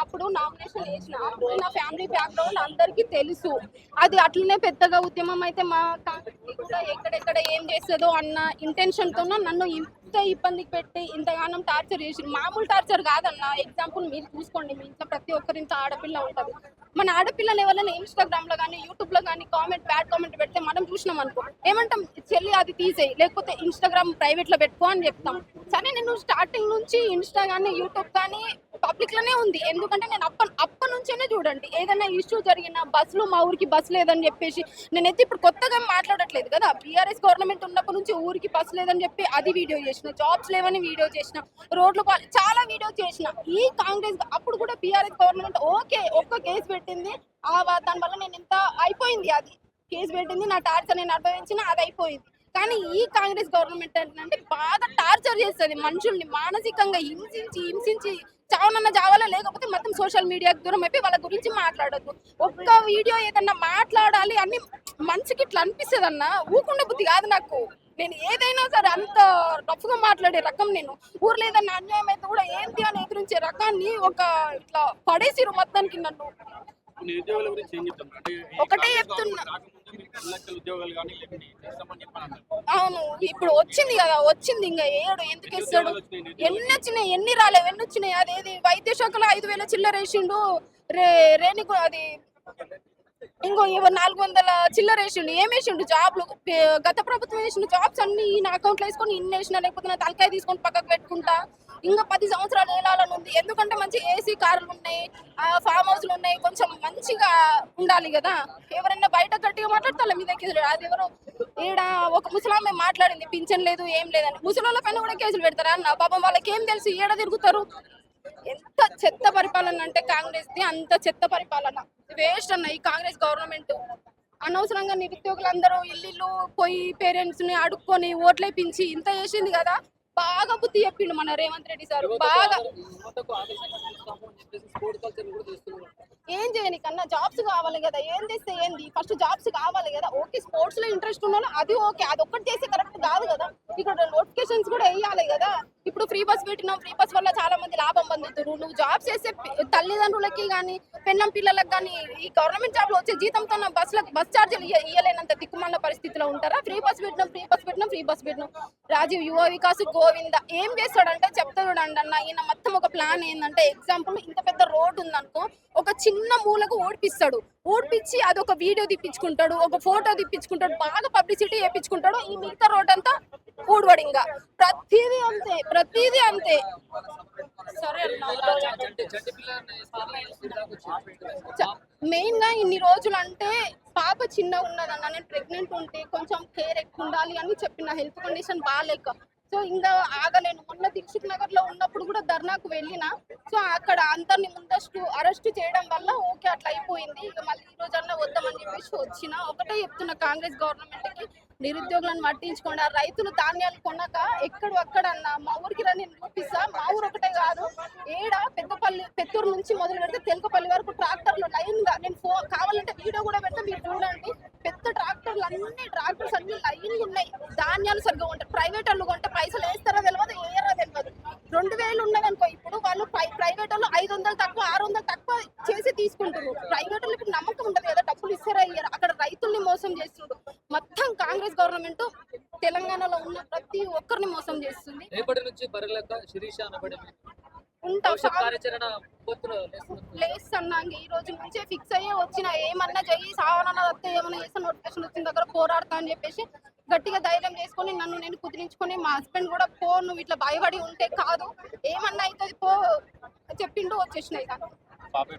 అప్పుడు నామినేషన్ వేసిన అప్పుడు నా ఫ్యామిలీ బ్యాక్గ్రౌండ్ అందరికీ తెలుసు. అది అట్లనే పెద్దగా ఉద్యమం అయితే మా కాంగ్రెస్ కూడా ఎక్కడెక్కడ ఏం చేస్తుందో అన్న ఇంటెన్షన్‌తోన నన్ను ఇంత ఇబ్బందికి పెట్టి ఇంతగానం టార్చర్ చేసిర్రు. మామూలు టార్చర్ కాదన్న. ఎగ్జాంపుల్ మీరు చూసుకోండి. మీ ఇంట్లో ప్రతి ఒక్కరింట్లో ఆడపిల్ల ఉంటది. మన ఆడపిల్లలు ఎవరైనా ఇన్‌స్టాగ్రామ్‌లో గానీ, యూట్యూబ్‌లో గానీ బ్యాడ్ కామెంట్ పెడితే మనం చూసినాం అనుకో ఏమంటాం, చెల్లి అది తీసేయి లేకపోతే ఇన్‌స్టాగ్రామ్ ప్రైవేట్‌లో పెట్టుకో అని చెప్తాం. సరే నేను స్టార్టింగ్ నుంచి ఇన్‌స్టా గానీ, యూట్యూబ్ కానీ పబ్లిక్‌లోనే ఉంది. ఎందుకంటే నేను అప్పటినుంచేనే చూడండి ఏదైనా ఇష్యూ జరిగినా బస్సులో మా ఊరికి బస్ లేదని చెప్పేసి నేనైతే ఇప్పుడు కొత్తగా మాట్లాడట్లేదు కదా. బీఆర్ఎస్ గవర్నమెంట్ ఉన్నప్పటి నుంచి ఊరికి బస్ లేదని చెప్పి అది వీడియో చేసిన, జాబ్స్ లేవని వీడియో చేసిన, రోడ్లు చాలా వీడియో చేసిన. ఈ కాంగ్రెస్ అప్పుడు కూడా బీఆర్ఎస్ గవర్నమెంట్ ఓకే ఒక్క కేసు పెట్టింది. దానివల్ల నేను ఇంత అయిపోయింది. అది కేసు పెట్టింది, నా టార్చర్ నేను అనుభవించిన, అది అయిపోయింది. కానీ ఈ కాంగ్రెస్ గవర్నమెంట్ ఏంటంటే బాగా టార్చర్ చేస్తుంది మనుషుల్ని, మానసికంగా హింసించి చావనన్న చావాలా, లేకపోతే మొత్తం సోషల్ మీడియాకి దూరం అయిపోయి వాళ్ళ గురించి మాట్లాడొద్దు. ఒక్క వీడియో ఏదన్నా మాట్లాడాలి అని మనసుకి ఇట్లా అనిపిస్తుంది అన్న, ఊకుండా బుద్ధి కాదు నాకు. నేను ఏదైనా సరే అంత రఫ్గా మాట్లాడే రకం. నేను ఊర్లో ఏదన్నా అన్యాయం అయితే కూడా ఏంటి అని ఎదురించే రకాన్ని ఒక ఇట్లా పడేసిరు మొత్తానికి నన్ను. ఒకటే చెప్తున్నా, అవును ఇప్పుడు వచ్చింది కదా, వచ్చింది ఇంకా ఏడు ఎందుకు ఇస్తాడు. ఎన్ని రాలేవు, ఎన్ని వచ్చినాయి. అదేది వైద్య శాఖలో 5,000 చిల్లర వేసిండు. రేణికు అది ఇంకో 400 చిల్లర వేసిండు. ఏం వేసిండు జాబ్లు, గత ప్రభుత్వం వేసిన జాబ్స్ అన్ని నా అకౌంట్లో వేసుకొని ఇన్ని వేసినా, లేకపోతే నా తలకాయ తీసుకొని పక్కకు పెట్టుకుంటా. ఇంకా 10 సంవత్సరాలు ఏలాలని ఉంది. ఎందుకంటే మంచి ఏసీ కార్లు ఉన్నాయి, ఫామ్ హౌస్లు ఉన్నాయి, కొంచెం మంచిగా ఉండాలి కదా. ఎవరైనా బయట గట్టిగా మాట్లాడతా మీ దగ్గర, అది ఎవరో ఈడ ఒక ముసలామె మాట్లాడింది పింఛన్ లేదు ఏం లేదని. ముసలోళ్ళ పైన కూడా కేసులు పెడతారా అన్న? పాపం వాళ్ళకి ఏం తెలుసు, ఏడ తిరుగుతారు. ఎంత చెత్త పరిపాలన అంటే కాంగ్రెస్ ది, అంత చెత్త పరిపాలన. వేస్ట్ అన్న ఈ కాంగ్రెస్ గవర్నమెంట్. అనవసరంగా నిరుద్యోగులందరూ ఇల్లు పోయి పేరెంట్స్ ని అడుక్కొని ఓట్లేపించి ఇంత చేసింది కదా. బాగా బుద్ధి చెప్పిండు మన రేవంత్ రెడ్డి సార్. బాగా ఏం చేయని కన్నా జాబ్స్ కావాలి కదా. ఏం చేస్తే ఏంది, ఫస్ట్ జాబ్స్ కావాలి కదా. ఓకే స్పోర్ట్స్ లో ఇంట్రెస్ట్ ఉన్నాను, అది ఓకే, అది ఒక్కటి చేస్తే కరెక్ట్ కాదు కదా. ఇక్కడ నోటిఫికేషన్స్ కూడా వేయాలి కదా. ఇప్పుడు ఫ్రీ బస్ పెట్టినాం, ఫ్రీ బస్ వల్ల చాలా మంది లాభం పొందుతారు. నువ్వు జాబ్స్ చేసే తల్లిదండ్రులకి కానీ పెన్నం పిల్లలకు కానీ ఈ గవర్నమెంట్ జాబ్లో వచ్చే జీతంతో బస్ ఛార్జీలు ఇయ్యలేనంత దిక్కుమాల పరిస్థితిలో ఉంటారా. ఫ్రీ బస్ పెట్టినాం. రాజీవ్ యువ వికాస్ గోవింద ఏం చేస్తాడంటే చెప్తా చూడండి అన్న. ఈయన మొత్తం ఒక ప్లాన్ ఏంటంటే, ఎగ్జాంపుల్ ఇంత పెద్ద రోడ్ ఉందనుకో, ఒక చిన్న మూలకు ఊడిపించి అదొక వీడియో తీపించుకుంటాడు, ఒక ఫోటో తీపించుకుంటాడు, బాగా పబ్లిసిటీ చేయించుకుంటాడు. ఈ మిగతా రోడ్ అంతా ఊడవడు. ఇంకా ప్రతిదీ అంతే. సరే మెయిన్ గా ఇన్ని రోజులు అంటే పాప చిన్నగా ఉన్నదన్న, నేను ప్రెగ్నెంట్ ఉంటే కొంచెం కేర్ ఎక్కువ ఉండాలి అని చెప్పిన, హెల్త్ కండిషన్ బాగాలేక. సో ఇంకా ఆగలేను. మొన్న దిల్సుఖ్ నగర్ లో ఉన్నప్పుడు కూడా ధర్నాకు వెళ్ళిన. సో అక్కడ అందరిని ముందస్తు అరెస్ట్ చేయడం వల్ల ఓకే అట్లా అయిపోయింది. ఇక మళ్ళీ ఈ రోజన్నా వద్దామని చెప్పేసి వచ్చిన. ఒకటే చెప్తున్నా కాంగ్రెస్ గవర్నమెంట్ కి, నిరుద్యోగులను పట్టించుకోండి. ఆ రైతులు ధాన్యాలు కొనక అక్కడ మా ఊరికి రా నేను చూపిస్తా. మా ఊరు ఒకటే కాదు, ఏడ పెత్తూరు నుంచి మొదలు పెడితే తెలకపల్లి వరకు ట్రాక్టర్లు లైన్ గా, నేను కావాలంటే వీడియో కూడా పెడితే మీరు చూడండి. పెద్ద ట్రాక్టర్స్ అన్ని లైన్ ఉన్నాయి. ధాన్యాలు సరిగ్గా ఉంటాయి. ప్రైవేట్ వాళ్ళు కొంటే పైసలు వేస్తారో తెలియదు, వేయరో తెలియదు. 2,000 ఉన్నదనుకో, ఇప్పుడు వాళ్ళు ప్రైవేట్ వాళ్ళు 500 తక్కువ 600 తక్కువ చేసి తీసుకుంటారు. ప్రైవేట్ వాళ్ళు ఇప్పుడు నమ్మకం ఉంటది కదా, డబ్బులు ఇస్తారా ఇయ్యారు. అక్కడ రైతుల్ని మోసం చేస్తుండ్రు. మొత్తం కాంగ్రెస్ గవర్నమెంట్ తెలంగాణలో ఉన్న ప్రతి ఒక్కరిని మోసం చేస్తుంది. లేస్తున్నాంగా ఈ రోజు నుంచే ఫిక్స్ అయ్యే వచ్చిన. ఏమన్నా చెయ్యి, సావనన్నా వస్తే ఏమన్నా చేస్తే నోటిఫికేషన్ వచ్చిన దగ్గర పోరాడతా అని చెప్పేసి గట్టిగా ధైర్యం చేసుకొని నన్ను నేను కుదిరించుకొని, మా హస్బెండ్ కూడా పో నువ్వు ఇట్లా భయపడి ఉంటే కాదు, ఏమన్నా అవుతుంది పో చెప్పిండు, వచ్చేసినాయి.